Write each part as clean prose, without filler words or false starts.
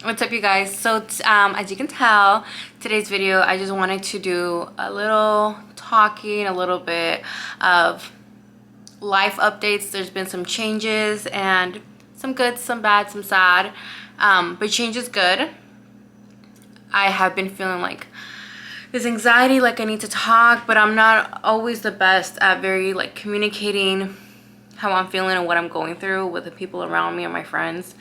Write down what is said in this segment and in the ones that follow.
What's up, you guys? So as you can tell, today's video I just wanted to do a little talking, a little bit of life updates. There's been some changes, and some good, some bad, some sad, but change is good. I have been feeling like this anxiety, like I need to talk, but I'm not always the best at communicating how I'm feeling and what I'm going through with the people around me and my friends.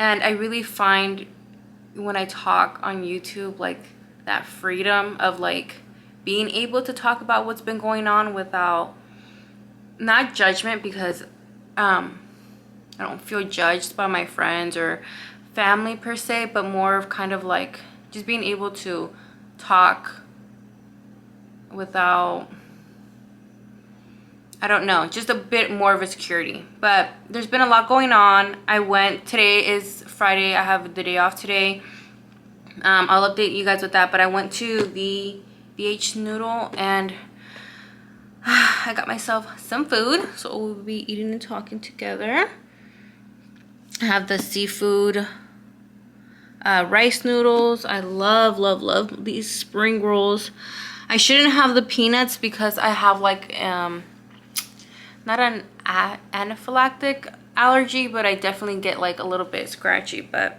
And I really find when I talk on YouTube, like that freedom of like being able to talk about what's been going on without not judgment, because I don't feel judged by my friends or family per se, but more of kind of like just being able to talk without, I don't know, just a bit more of a security. But there's been a lot going on. Today is Friday. I have the day off today. I'll update you guys with that. But I went to the BH Noodle and I got myself some food. So we'll be eating and talking together. I have the seafood rice noodles. I love these spring rolls. I shouldn't have the peanuts because I have like not an anaphylactic allergy, but I definitely get like a little bit scratchy. But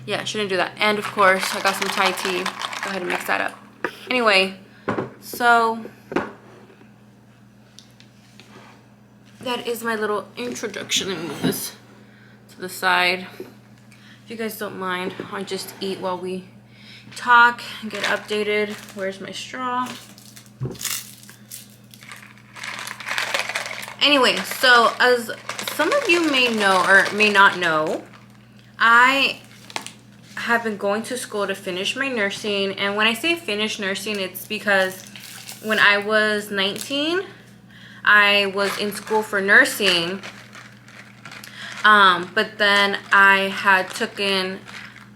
yeah, I shouldn't do that. And of course I got some Thai tea. Go ahead and mix that up. Anyway, so that is my little introduction. Let me move this to the side. If you guys don't mind, I'll just eat while we talk and get updated. Where's my straw? Anyway, so as some of you may know or may not know, I have been going to school to finish my nursing. And when I say finish nursing, it's because when I was 19, I was in school for nursing. But then I had taken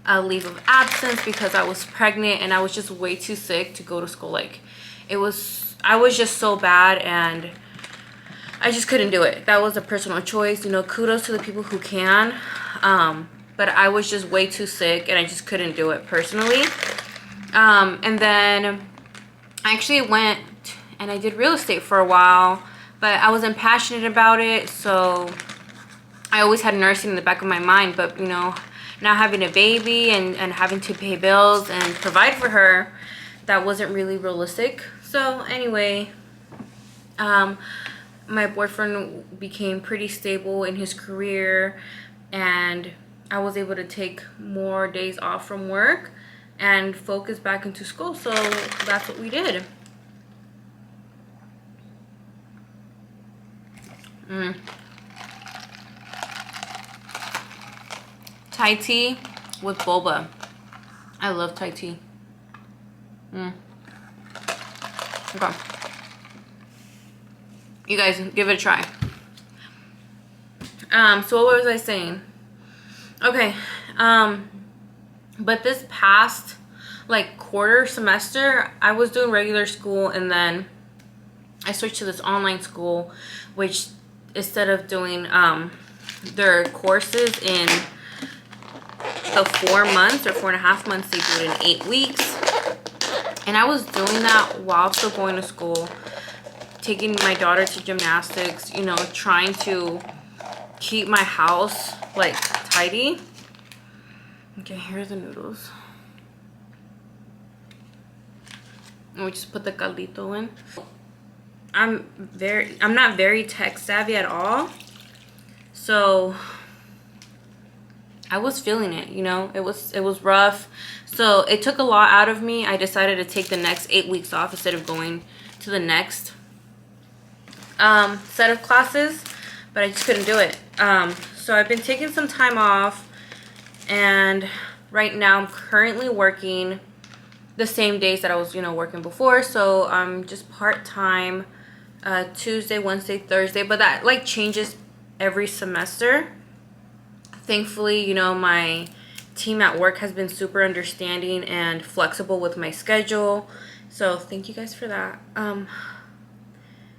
a leave of absence because I was pregnant and I was just way too sick to go to school. Like I was just so bad and I just couldn't do it. That was a personal choice. You know, kudos to the people who can. But I was just way too sick and I just couldn't do it personally. And then I actually went and I did real estate for a while, but I wasn't passionate about it. So I always had nursing in the back of my mind. But, you know, now having a baby and having to pay bills and provide for her, that wasn't really realistic. So anyway, my boyfriend became pretty stable in his career and I was able to take more days off from work and focus back into school. So that's what we did. Thai tea with boba. I love Thai tea. Okay. You guys give it a try. So what was I saying? Okay. But this past like quarter semester, I was doing regular school and then I switched to this online school, which instead of doing their courses in the 4 months or 4.5 months, they do it in 8 weeks. And I was doing that while still going to school, taking my daughter to gymnastics, you know, trying to keep my house like tidy. Okay, here are the noodles. And we just put the caldito in. I'm not very tech savvy at all. So I was feeling it, you know. It was rough. So it took a lot out of me. I decided to take the next 8 weeks off instead of going to the next set of classes, but I just couldn't do it. So I've been taking some time off and right now I'm currently working the same days that I was, you know, working before. So I'm just part-time, Tuesday, Wednesday, Thursday, but that like changes every semester. Thankfully, you know, my team at work has been super understanding and flexible with my schedule. So thank you guys for that.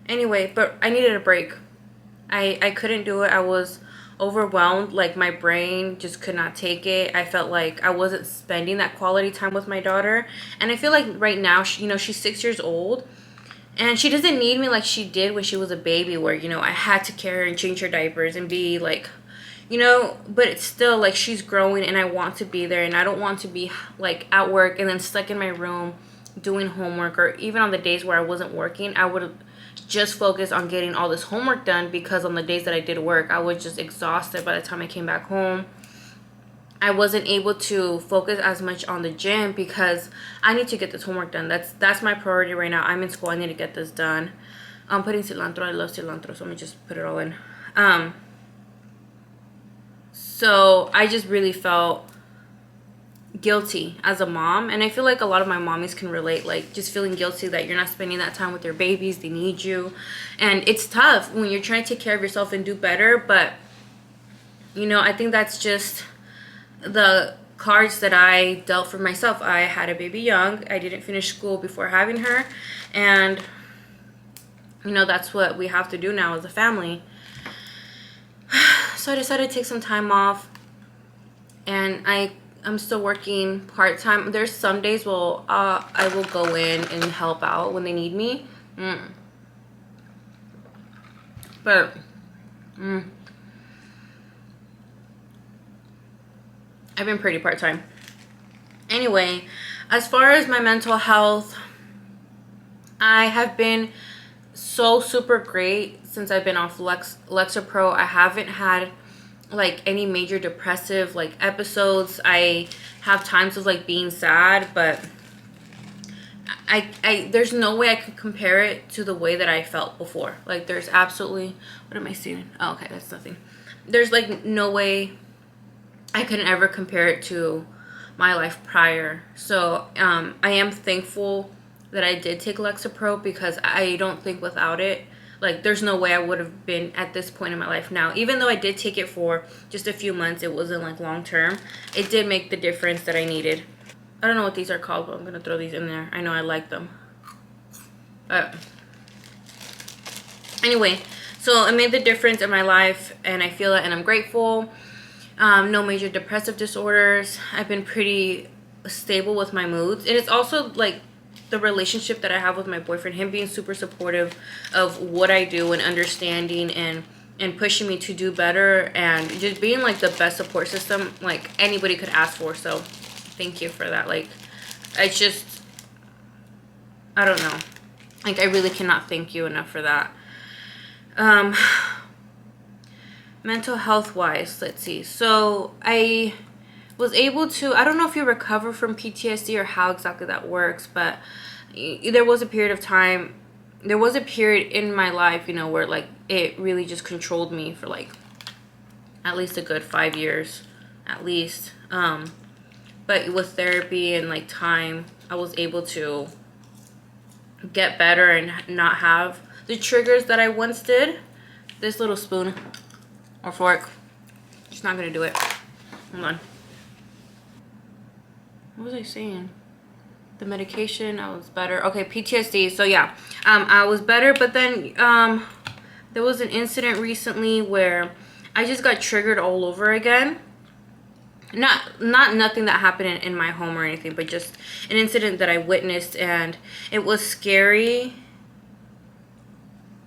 Anyway, but I needed a break. I couldn't do it. I was overwhelmed. Like my brain just could not take it. I felt like I wasn't spending that quality time with my daughter. And I feel like right now, she, you know, she's 6 years old. And she doesn't need me like she did when she was a baby, where, you know, I had to carry her and change her diapers and be like, you know, but it's still like she's growing and I want to be there, and I don't want to be like at work and then stuck in my room doing homework, or even on the days where I wasn't working, I would just focus on getting all this homework done, because on the days that I did work, I was just exhausted by the time I came back home. I wasn't able to focus as much on the gym because I need to get this homework done. That's my priority right now. I'm in school. I need to get this done. I'm putting cilantro. I love cilantro, so let me just put it all in. So I just really felt guilty as a mom, and I feel like a lot of my mommies can relate, like just feeling guilty that you're not spending that time with your babies. They need you, and it's tough when you're trying to take care of yourself and do better. But you know, I think that's just the cards that I dealt for myself. I had a baby young. I didn't finish school before having her, and you know, that's what we have to do now as a family. So I decided to take some time off, and I'm still working part-time. There's some days I will go in and help out when they need me. But I've been pretty part-time. Anyway, as far as my mental health, I have been so super great since I've been off Lexapro. I haven't had like any major depressive like episodes. I have times of like being sad, but I there's no way I could compare it to the way that I felt before. Like there's absolutely, what am I seeing? Oh, okay, that's nothing. There's like no way I could ever compare it to my life prior. So I am thankful that I did take Lexapro, because I don't think without it, like there's no way I would have been at this point in my life now. Even though I did take it for just a few months, it wasn't like long term, it did make the difference that I needed. I don't know what these are called, but I'm gonna throw these in there. I know I like them. But anyway, so it made the difference in my life, and I feel it, and I'm grateful. No major depressive disorders. I've been pretty stable with my moods, and it's also like the relationship that I have with my boyfriend, him being super supportive of what I do and understanding and pushing me to do better, and just being like the best support system like anybody could ask for. So thank you for that. Like it's just, I don't know, like I really cannot thank you enough for that. Mental health wise, let's see. So I was able to, I don't know if you recover from PTSD or how exactly that works, but there was a period of time, there was a period in my life, you know, where like it really just controlled me for like at least a good 5 years at least. But with therapy and like time, I was able to get better and not have the triggers that I once did. This little spoon or fork, just not gonna do it. Hold on. What was I saying? The medication, I was better. Okay, PTSD. So yeah, I was better, but then there was an incident recently where I just got triggered all over again. Not nothing that happened in my home or anything, but just an incident that I witnessed, and it was scary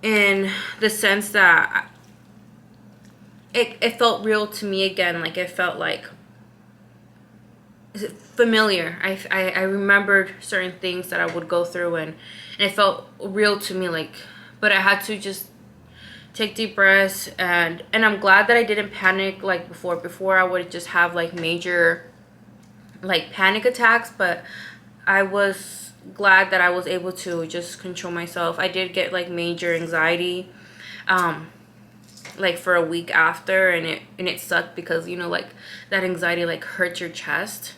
in the sense that it felt real to me again. Like it felt like familiar. I remembered certain things that I would go through, and it felt real to me. Like, but I had to just take deep breaths, and I'm glad that I didn't panic like before. Before I would just have like major like panic attacks, but I was glad that I was able to just control myself. I did get like major anxiety like for a week after, and it sucked because, you know, like that anxiety like hurts your chest,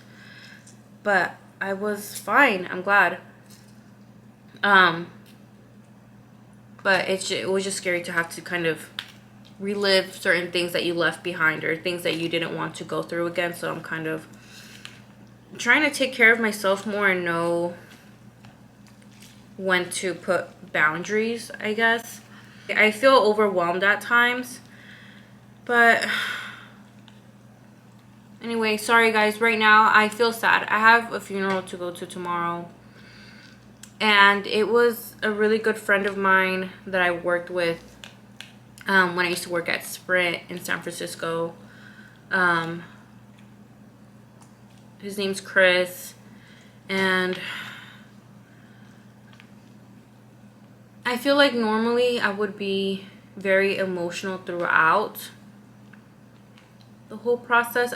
but I was fine. I'm glad. But it was just scary to have to kind of relive certain things that you left behind or things that you didn't want to go through again. So I'm kind of trying to take care of myself more and know when to put boundaries, I guess. I feel overwhelmed at times, But anyway, sorry guys, right now I feel sad. I have a funeral to go to tomorrow, and it was a really good friend of mine that I worked with when I used to work at Sprint in San Francisco. His name's Chris, and I feel like normally I would be very emotional throughout the whole process.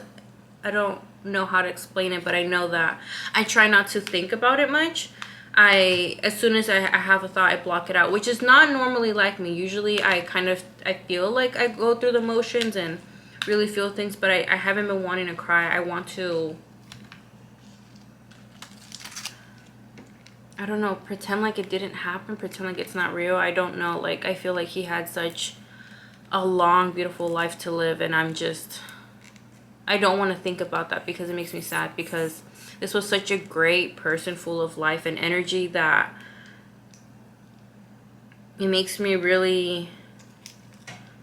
I don't know how to explain it, but I know that I try not to think about it much. As soon as I have a thought, I block it out, which is not normally like me. Usually I feel like I go through the motions and really feel things, but I haven't been wanting to cry. I want to, I don't know, pretend like it didn't happen, pretend like it's not real. I don't know, like I feel like he had such a long, beautiful life to live, and I don't want to think about that because it makes me sad, because this was such a great person full of life and energy that it makes me really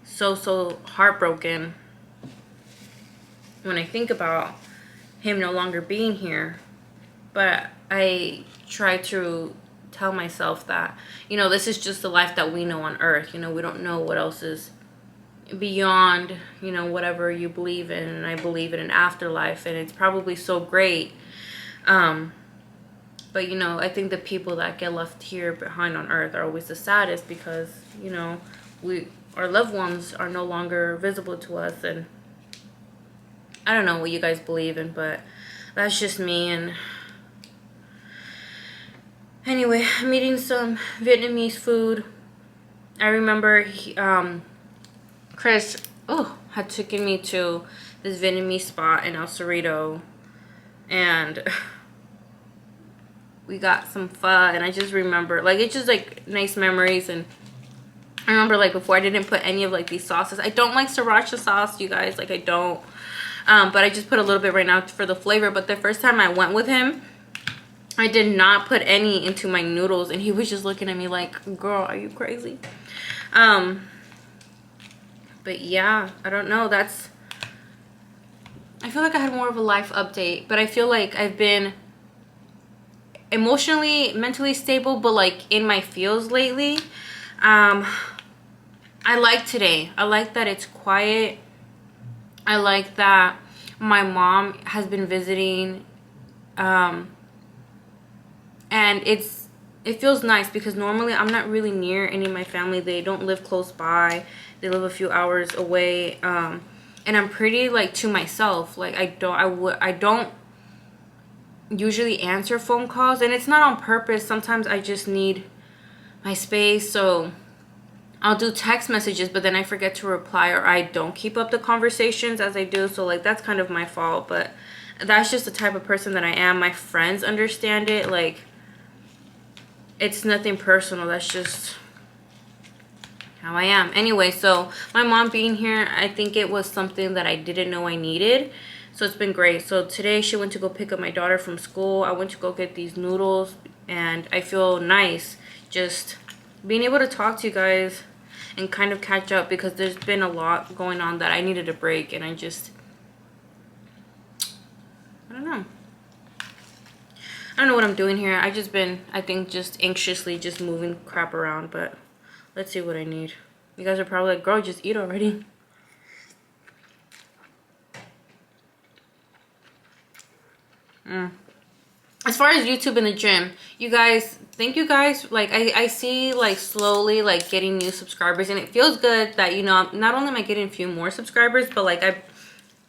so heartbroken when I think about him no longer being here. But I try to tell myself that, you know, this is just the life that we know on earth. You know, we don't know what else is beyond, you know, whatever you believe in. And I believe in an afterlife, and it's probably so great. But, you know, I think the people that get left here behind on earth are always the saddest, because, you know, our loved ones are no longer visible to us. And I don't know what you guys believe in, but that's just me. And anyway, I'm eating some Vietnamese food. I remember Chris had taken me to this Vietnamese spot in El Cerrito, and we got some pho, and I just remember, like, it's just like nice memories. And I remember, like, before I didn't put any of like these sauces. I don't like sriracha sauce, you guys, like I don't, but I just put a little bit right now for the flavor. But the first time I went with him, I did not put any into my noodles, and he was just looking at me like, girl, are you crazy? But yeah, I don't know, I feel like I had more of a life update, but I feel like I've been emotionally, mentally stable, but like in my feels lately. I like today. I like that it's quiet. I like that my mom has been visiting, and it feels nice, because normally I'm not really near any of my family. They don't live close by. They live a few hours away, and I'm pretty like to myself. Like I don't usually answer phone calls, and it's not on purpose. Sometimes I just need my space, so I'll do text messages, but then I forget to reply, or I don't keep up the conversations as I do. So like that's kind of my fault, but that's just the type of person that I am. My friends understand it. Like, it's nothing personal. That's just how I am. Anyway, so my mom being here, I think it was something that I didn't know I needed. So it's been great. So today she went to go pick up my daughter from school. I went to go get these noodles, and I feel nice just being able to talk to you guys and kind of catch up, because there's been a lot going on that I needed a break, and I don't know. I don't know what I'm doing here. I just been, I think, just anxiously just moving crap around, but let's see what I need. You guys are probably like, girl, just eat already. As far as YouTube and the gym, you guys, thank you guys. Like, I see like slowly like getting new subscribers, and it feels good that, you know, not only am I getting a few more subscribers, but like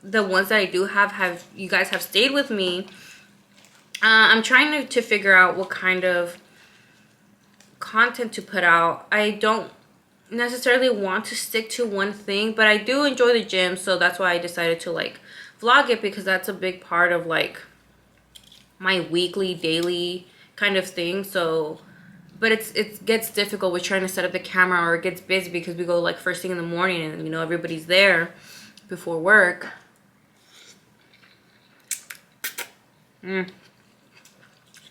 the ones that I do have you guys have stayed with me. I'm trying to figure out what kind of content to put out. I don't necessarily want to stick to one thing, but I do enjoy the gym, so that's why I decided to like vlog it, because that's a big part of like my weekly, daily kind of thing. So, but it gets difficult with trying to set up the camera, or it gets busy because we go like first thing in the morning, and you know everybody's there before work.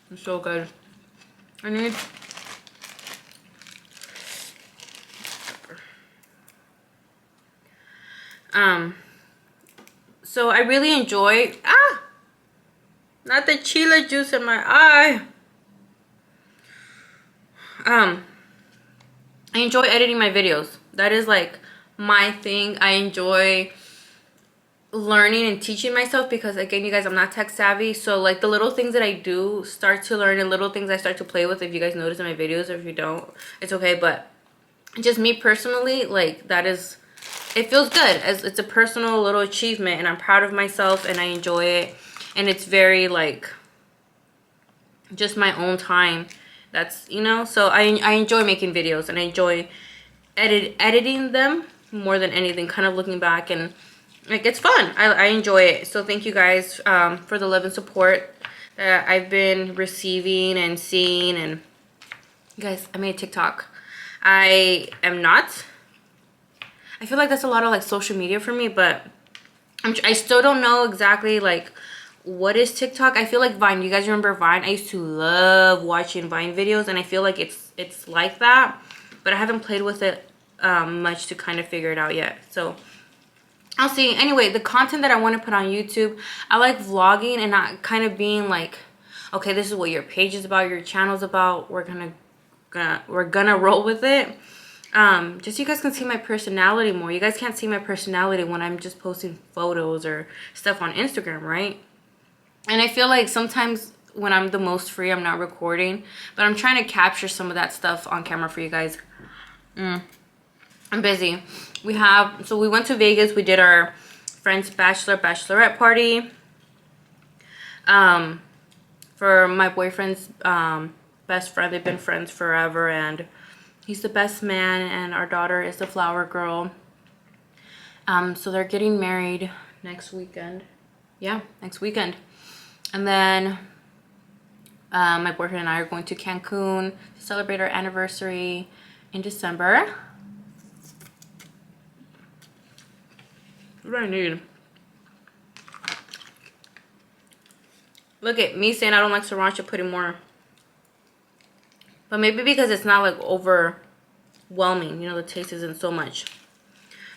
It's so good. I need So I really enjoy, not the chile juice in my eye. I enjoy editing my videos. That is like my thing. I enjoy learning and teaching myself because, again, you guys, I'm not tech savvy. So like the little things that I do start to learn and little things I start to play with, if you guys notice in my videos, or if you don't, it's okay. But just me personally, like, that is, it feels good, as it's a personal little achievement, and I'm proud of myself and I enjoy it. And it's very like just my own time. That's, you know, so I enjoy making videos, and I enjoy editing them more than anything, kind of looking back, and like, it's fun. I enjoy it. So thank you guys for the love and support that I've been receiving and seeing. And guys, I made a TikTok. I feel like that's a lot of like social media for me, but I still don't know exactly like what is TikTok. I feel like Vine. You guys remember Vine? I used to love watching Vine videos, and I feel like it's like that, but I haven't played with it much to kind of figure it out yet. So I'll see. Anyway, the content that I want to put on YouTube, I like vlogging and not kind of being like, okay, this is what your page is about, your channel's about. We're gonna roll with it. Just so you guys can see my personality more. You guys can't see my personality when I'm just posting photos or stuff on Instagram, right? And I feel like sometimes when I'm the most free, I'm not recording, but I'm trying to capture some of that stuff on camera for you guys. I'm busy. We went to Vegas. We did our friend's bachelorette party. For my boyfriend's best friend. They've been friends forever, and he's the best man, and our daughter is the flower girl. So they're getting married next weekend. Yeah, next weekend. And then my boyfriend and I are going to Cancun to celebrate our anniversary in December. What do I need? Look at me saying I don't like sriracha, putting more. But maybe because it's not like overwhelming. You know, the taste isn't so much.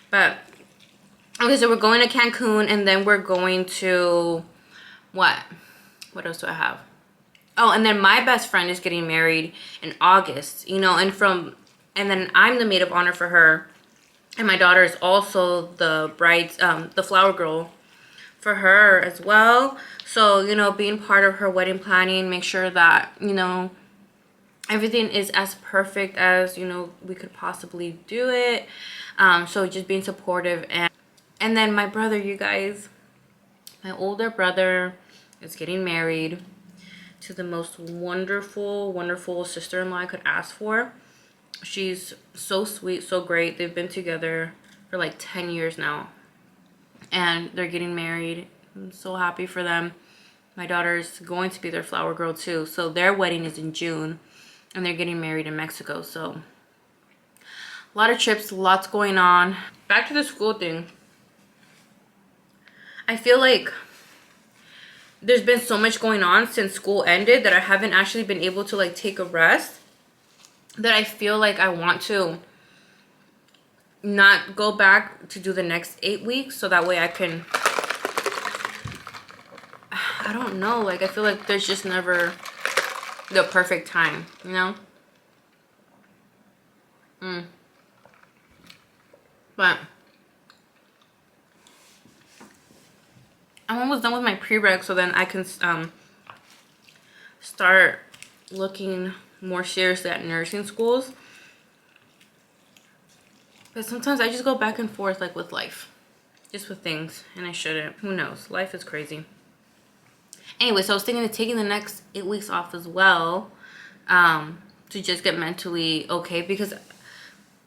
But, okay, so we're going to Cancun, and then we're going to, what else do I have? Oh, and then my best friend is getting married in August, you know, and then I'm the maid of honor for her. And my daughter is also the the flower girl for her as well. So, you know, being part of her wedding planning, make sure that, you know, everything is as perfect as, you know, we could possibly do it. So just being supportive. And then my brother, you guys, my older brother is getting married to the most wonderful, wonderful sister-in-law I could ask for. She's so sweet, so great. They've been together for like 10 years now. And they're getting married. I'm so happy for them. My daughter's going to be their flower girl too. So their wedding is in June. And they're getting married in Mexico. So a lot of trips, lots going on. Back to the school thing. I feel like there's been so much going on since school ended that I haven't actually been able to like take a rest. That I feel like I want to not go back to do the next 8 weeks, so that way I can, I don't know, like I feel like there's just never the perfect time, you know? But I'm almost done with my prereq, so then I can start looking more seriously at nursing schools. But sometimes I just go back and forth like with life, just with things, and I shouldn't. Who knows? Life is crazy. Anyway, so I was thinking of taking the next 8 weeks off as well, to just get mentally okay, because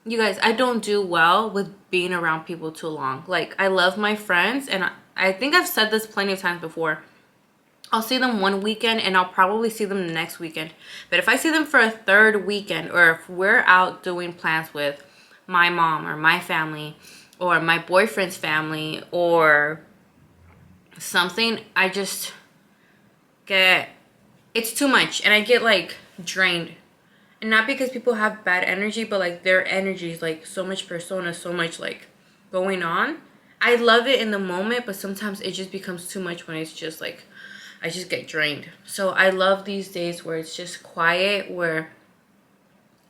you guys, I don't do well with being around people too long. Like, I love my friends, and I think I've said this plenty of times before. I'll see them one weekend and I'll probably see them the next weekend. But if I see them for a third weekend, or if we're out doing plans with my mom or my family or my boyfriend's family or something, I just get, it's too much, and I get like drained. And not because people have bad energy, but like their energy is like so much persona, so much like going on. I love it in the moment, but sometimes it just becomes too much when it's just like I just get drained. So I love these days where it's just quiet, where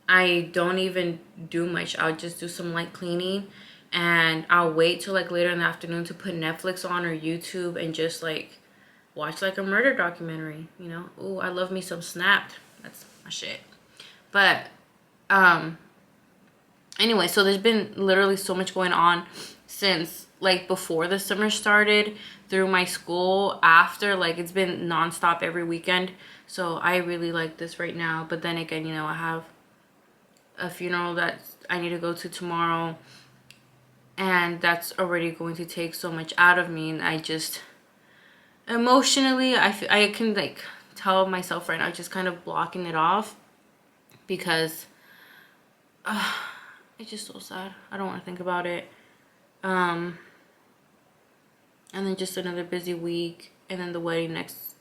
I don't even do much. I'll just do some light cleaning, and I'll wait till like later in the afternoon to put Netflix on or YouTube and just like watch like a murder documentary, you know? Ooh, I love me some Snapped. That's my shit. But anyway, so there's been literally so much going on since like before the summer started, through my school, after, like it's been nonstop every weekend. So I really like this right now. But then again, you know, I have a funeral that I need to go to tomorrow, and that's already going to take so much out of me. And I just emotionally, I can like tell myself right now, just kind of blocking it off, because it's just so sad. I don't want to think about it. And then just another busy week, and then the wedding next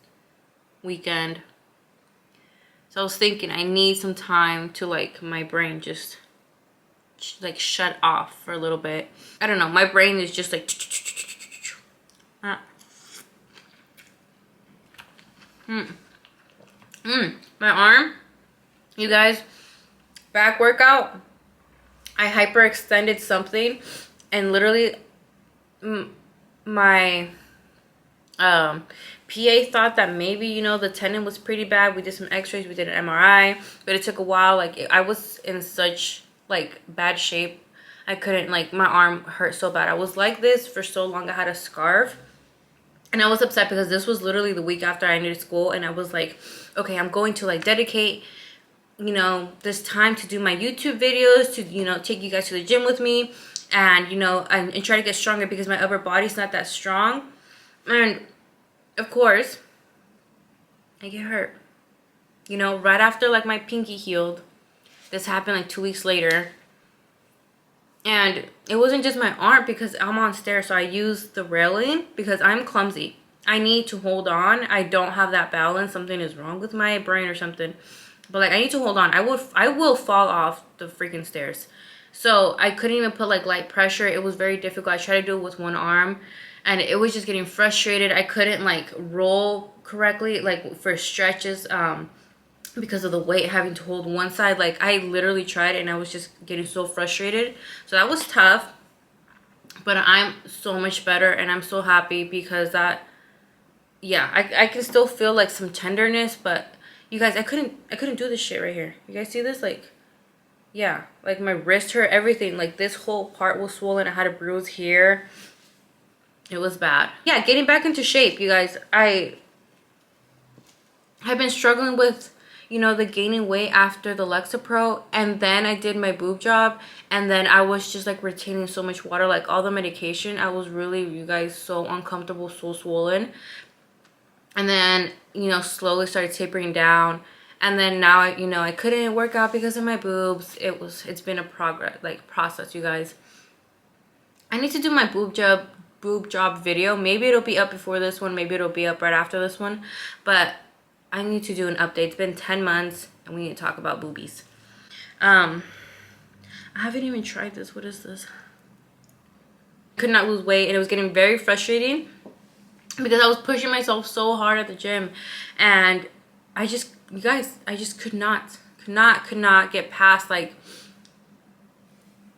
weekend. So I was thinking I need some time to like my brain just like shut off for a little bit. I don't know, my brain is just like my arm, you guys, back workout, I hyperextended something, and literally my PA thought that maybe, you know, the tendon was pretty bad. We did some x-rays, we did an MRI, but it took a while. Like I was in such like bad shape, I couldn't, like my arm hurt so bad. I was like this for so long. I had a scarf, and I was upset because this was literally the week after I ended school, and I was like, okay, I'm going to like dedicate, you know, this time to do my YouTube videos, to, you know, take you guys to the gym with me, and, you know, and try to get stronger, because my upper body's not that strong. And of course, I get hurt. You know, right after like my pinky healed, this happened like 2 weeks later. And it wasn't just my arm, because I'm on stairs, so I use the railing because I'm clumsy. I need to hold on. I don't have that balance. Something is wrong with my brain or something. But like I need to hold on. I will fall off the freaking stairs. So I couldn't even put like light pressure. It was very difficult. I tried to do it with one arm, and it was just getting frustrated. I couldn't like roll correctly, like for stretches, because of the weight, having to hold one side. Like I literally tried, and I was just getting so frustrated. So that was tough, but I'm so much better, and I'm so happy because that, yeah, I can still feel like some tenderness, but you guys, I couldn't do this shit right here. You guys see this? Like, yeah, like my wrist hurt, everything. Like this whole part was swollen. I had a bruise here. It was bad. Yeah, getting back into shape, you guys. I've been struggling with, you know, the gaining weight after the Lexapro, and then I did my boob job, and then I was just like retaining so much water, like all the medication. I was really, you guys, so uncomfortable, so swollen. And then, you know, slowly started tapering down. And then now, you know, I couldn't work out because of my boobs. It's been a process, you guys. I need to do my boob job video. Maybe it'll be up before this one. Maybe it'll be up right after this one. But I need to do an update. It's been 10 months, and we need to talk about boobies. I haven't even tried this. What is this? Could not lose weight, and it was getting very frustrating because I was pushing myself so hard at the gym, and you guys, I just could not get past like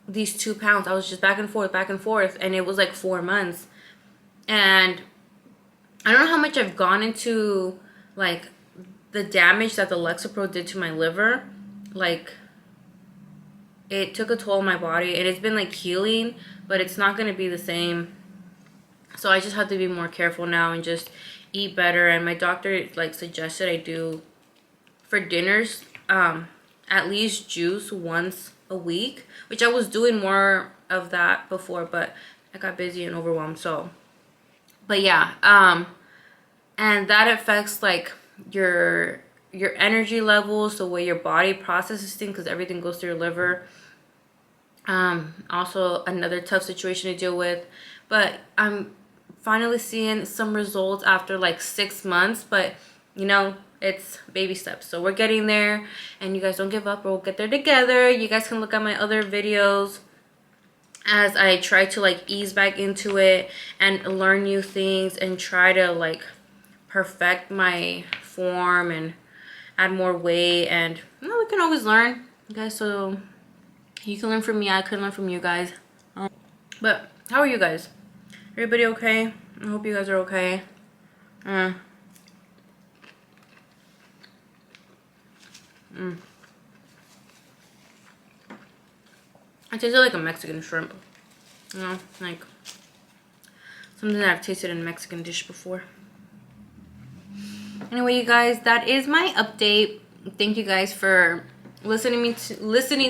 these 2 pounds. I was just back and forth, and it was like 4 months. And I don't know how much I've gone into like the damage that the Lexapro did to my liver. Like, it took a toll on my body, and it's been like healing, but it's not going to be the same. So I just have to be more careful now and just eat better. And my doctor like suggested I do for dinners at least juice once a week, which I was doing more of that before, but I got busy and overwhelmed. So, but yeah, and that affects like your energy levels, the way your body processes things, because everything goes through your liver. Also another tough situation to deal with, but I'm finally seeing some results after like 6 months. But you know, it's baby steps, so we're getting there. And you guys don't give up, we'll get there together. You guys can look at my other videos, as I try to like ease back into it and learn new things and try to like perfect my form and add more weight. And you know, we can always learn, guys. So you can learn from me, I can learn from you guys. But how are you guys? Everybody okay? I hope you guys are okay. It tasted like a Mexican shrimp. You know, like something that I've tasted in a Mexican dish before. Anyway, you guys, that is my update. Thank you guys for listening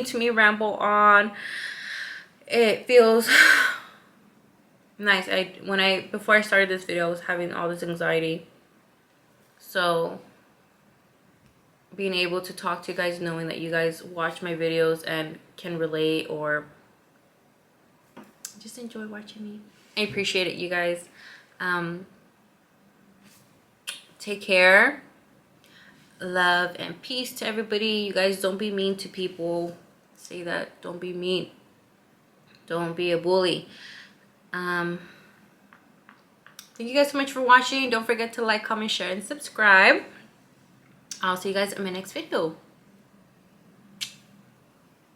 to me ramble on. It feels nice. Before I started this video, I was having all this anxiety. So being able to talk to you guys, knowing that you guys watch my videos and can relate or just enjoy watching me, I appreciate it, you guys. Take care. Love and peace to everybody. You guys, don't be mean to people. Say that. Don't be mean. Don't be a bully. Thank you guys so much for watching. Don't forget to like, comment, share, and subscribe. I'll see you guys in my next video.